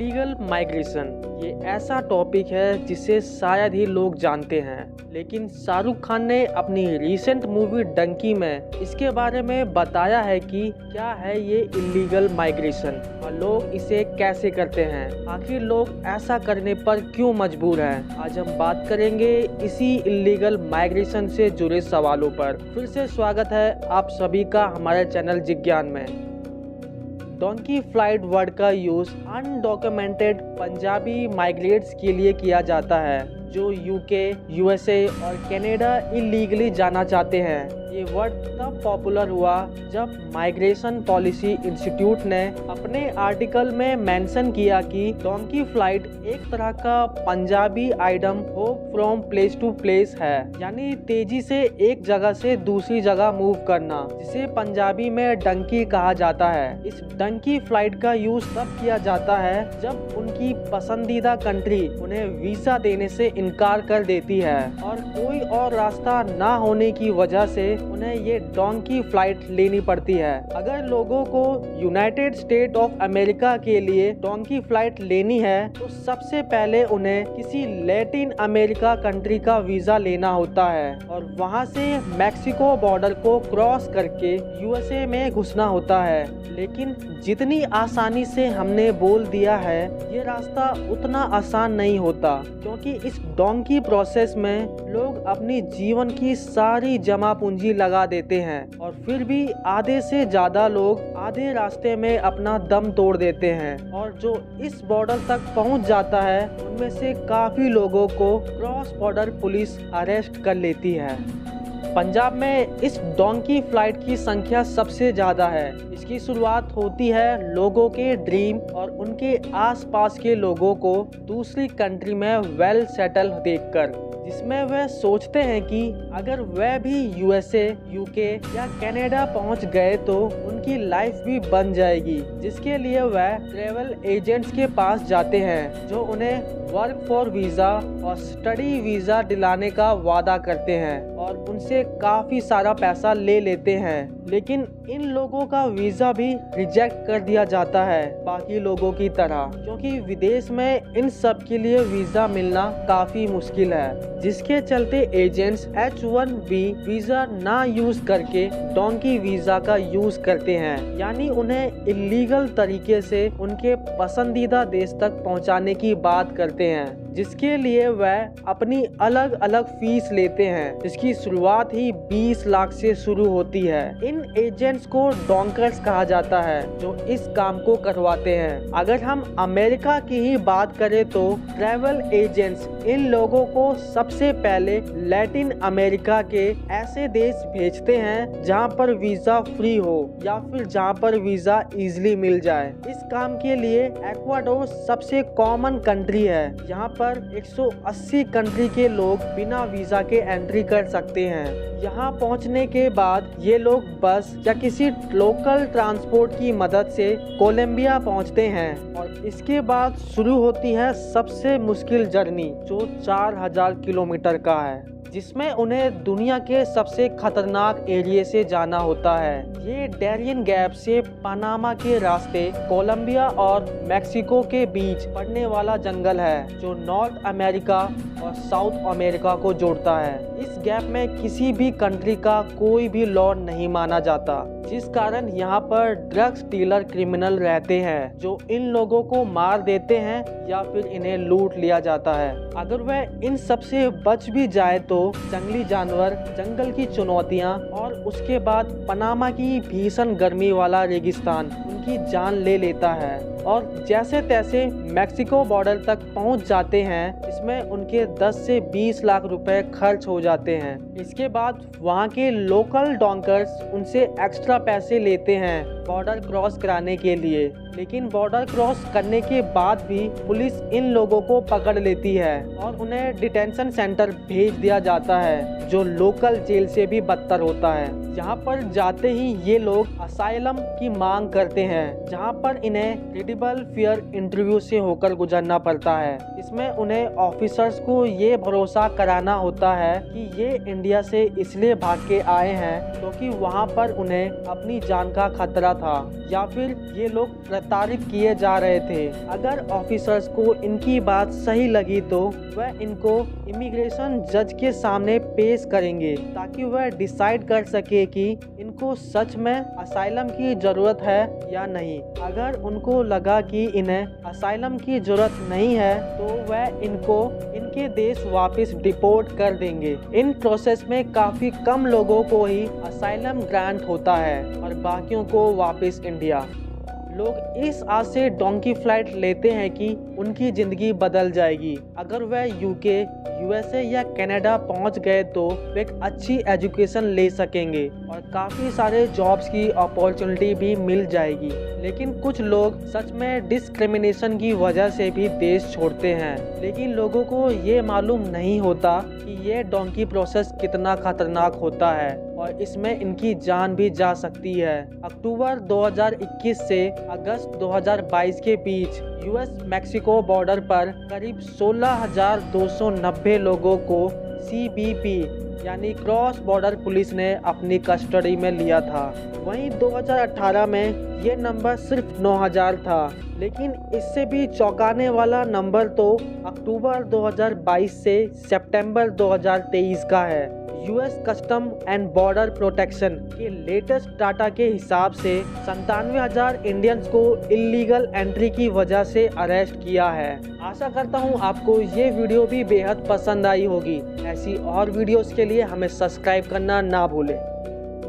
Illegal migration ये ऐसा topic है जिसे शायद ही लोग जानते हैं, लेकिन शाहरुख खान ने अपनी रीसेंट मूवी डंकी में इसके बारे में बताया है कि क्या है ये इलीगल माइग्रेशन और लोग इसे कैसे करते हैं, आखिर लोग ऐसा करने पर क्यों मजबूर हैं। आज हम बात करेंगे इसी इलीगल माइग्रेशन से जुड़े सवालों पर। फिर से स्वागत है आप सभी का हमारे चैनल जिज्ञान में। डोंकी फ्लाइट वर्ड का यूज अनडॉक्यूमेंटेड पंजाबी माइग्रेट्स के लिए किया जाता है जो यूके, यूएसए और कनाडा इलीगली जाना चाहते हैं। ये वर्ड तब पॉपुलर हुआ जब माइग्रेशन पॉलिसी इंस्टीट्यूट ने अपने आर्टिकल में मेंशन किया कि डोंकी फ्लाइट एक तरह का Punjabi idiom hop from place to place है, यानी तेजी से एक जगह से दूसरी जगह मूव करना, जिसे पंजाबी में डंकी कहा जाता है। इस डंकी फ्लाइट का यूज तब किया जाता है जब उनकी पसंदीदा कंट्री उन्हें वीजा देने से इनकार कर देती है और कोई और रास्ता ना होने की वजह से उन्हें ये डोंकी फ्लाइट लेनी पड़ती है। अगर लोगों को यूनाइटेड स्टेट ऑफ अमेरिका के लिए डोंकी फ्लाइट लेनी है तो सबसे पहले उन्हें किसी लैटिन अमेरिका कंट्री का वीजा लेना होता है और वहां से मैक्सिको बॉर्डर को क्रॉस करके यूएसए में घुसना होता है। लेकिन जितनी आसानी से हमने बोल दिया है, ये रास्ता उतना आसान नहीं होता, क्योंकि इस डोंकी प्रोसेस में लोग अपनी जीवन की सारी जमा पूंजी लगा देते हैं और फिर भी आधे से ज्यादा लोग आधे रास्ते में अपना दम तोड़ देते हैं और जो इस बॉर्डर तक पहुंच जाता है उनमें से काफी लोगों को क्रॉस बॉर्डर पुलिस अरेस्ट कर लेती है। पंजाब में इस डोंकी फ्लाइट की संख्या सबसे ज्यादा है। इसकी शुरुआत होती है लोगों के ड्रीम और उनके आसपास के लोगों को दूसरी कंट्री में वेल सेटल देखकर, जिसमें वह सोचते हैं कि अगर वह भी यूएसए, यूके या कनाडा पहुंच गए तो उनकी लाइफ भी बन जाएगी, जिसके लिए वह ट्रैवल एजेंट्स के पास जाते हैं जो उन्हें वर्क फॉर वीजा और स्टडी वीजा दिलाने का वादा करते हैं और उनसे काफी सारा पैसा ले लेते हैं। लेकिन इन लोगों का वीजा भी रिजेक्ट कर दिया जाता है बाकी लोगों की तरह, क्योंकि विदेश में इन सब के लिए वीजा मिलना काफी मुश्किल है, जिसके चलते एजेंट्स H1B वीजा ना यूज करके डोंकी वीजा का यूज करते हैं, यानी उन्हें इलीगल तरीके से उनके पसंदीदा देश तक पहुंचाने की बात करते हैं, जिसके लिए वह अपनी अलग अलग फीस लेते हैं, जिसकी शुरुआत ही 20 लाख से शुरू होती है। इन एजेंट्स को डोंकर्स कहा जाता है जो इस काम को करवाते हैं। अगर हम अमेरिका की ही बात करें तो ट्रैवल एजेंट्स इन लोगों को सबसे पहले लैटिन अमेरिका के ऐसे देश भेजते हैं जहां पर वीजा फ्री हो या फिर जहां पर वीजा इजीली मिल जाए। इस काम के लिए एक्वाडोर सबसे कॉमन कंट्री है। यहाँ पर 180 कंट्री के लोग बिना वीजा के एंट्री कर सकते हैं। यहाँ पहुँचने के बाद ये लोग बस या किसी लोकल ट्रांसपोर्ट की मदद से कोलंबिया पहुँचते हैं और इसके बाद शुरू होती है सबसे मुश्किल जर्नी, जो 4000 किलोमीटर का है, जिसमें उन्हें दुनिया के सबसे खतरनाक एरिया से जाना होता है। ये डैरियन गैप से पनामा के रास्ते कोलंबिया और मेक्सिको के बीच पड़ने वाला जंगल है जो नॉर्थ अमेरिका और साउथ अमेरिका को जोड़ता है। इस गैप में किसी भी कंट्री का कोई भी लॉ नहीं माना जाता, जिस कारण यहाँ पर ड्रग्स डीलर क्रिमिनल रहते हैं जो इन लोगों को मार देते हैं या फिर इन्हें लूट लिया जाता है। अगर वह इन सब से बच भी जाए तो जंगली जानवर, जंगल की चुनौतियाँ और उसके बाद पनामा की भीषण गर्मी वाला रेगिस्तान उनकी जान ले लेता है और जैसे तैसे मेक्सिको बॉर्डर तक पहुंच जाते हैं। इसमें उनके 10 से 20 लाख रुपए खर्च हो जाते हैं। इसके बाद वहां के लोकल डोंकर्स उनसे एक्स्ट्रा पैसे लेते हैं बॉर्डर क्रॉस कराने के लिए, लेकिन बॉर्डर क्रॉस करने के बाद भी पुलिस इन लोगों को पकड़ लेती है और उन्हें डिटेंशन सेंटर भेज दिया जाता है जो लोकल जेल से भी बदतर होता है। यहाँ पर जाते ही ये लोग असाइलम की मांग करते हैं, जहाँ पर इन्हें क्रेडिबल फेयर इंटरव्यू से होकर गुजरना पड़ता है। इसमें उन्हें ऑफिसर्स को ये भरोसा कराना होता है कि ये इंडिया से इसलिए भाग के आए हैं क्योंकि वहाँ पर उन्हें अपनी जान का खतरा था, या फिर ये लोग प्रताड़ित किए जा रहे थे। अगर ऑफिसर्स को इनकी बात सही लगी तो वह इनको इमिग्रेशन जज के सामने पेश करेंगे ताकि वह डिसाइड कर सके कि इनको सच में असाइलम की जरूरत है या नहीं। अगर उनको लगा कि इन्हें असाइलम की जरूरत नहीं है तो वह इनको इनके देश वापस डिपोर्ट कर देंगे। इन प्रोसेस में काफी कम लोगों को ही असाइलम ग्रांट होता है और बाकियों को वापस इंडिया। लोग इस आस से डोंकी फ्लाइट लेते हैं कि उनकी ज़िंदगी बदल जाएगी। अगर वह यूके, यूएसए या कनाडा पहुंच गए तो वे एक अच्छी एजुकेशन ले सकेंगे और काफ़ी सारे जॉब्स की अपॉर्चुनिटी भी मिल जाएगी। लेकिन कुछ लोग सच में डिस्क्रिमिनेशन की वजह से भी देश छोड़ते हैं, लेकिन लोगों को ये मालूम नहीं होता कि ये डोंकी प्रोसेस कितना खतरनाक होता है और इसमें इनकी जान भी जा सकती है। अक्टूबर 2021 से अगस्त 2022 के बीच यूएस मैक्सिको बॉर्डर पर करीब 16,290 लोगों को सीबीपी यानी क्रॉस बॉर्डर पुलिस ने अपनी कस्टडी में लिया था। वहीं 2018 में ये नंबर सिर्फ 9,000 था, लेकिन इससे भी चौंकाने वाला नंबर तो अक्टूबर 2022 से सितंबर 2023 का है। US custom and border protection के लेटेस्ट डाटा के हिसाब से 97,000 इंडियंस को इल्लीगल एंट्री की वजह से अरेस्ट किया है। आशा करता हूँ आपको ये वीडियो भी बेहद पसंद आई होगी। ऐसी और वीडियोस के लिए हमें सब्सक्राइब करना ना भूलें।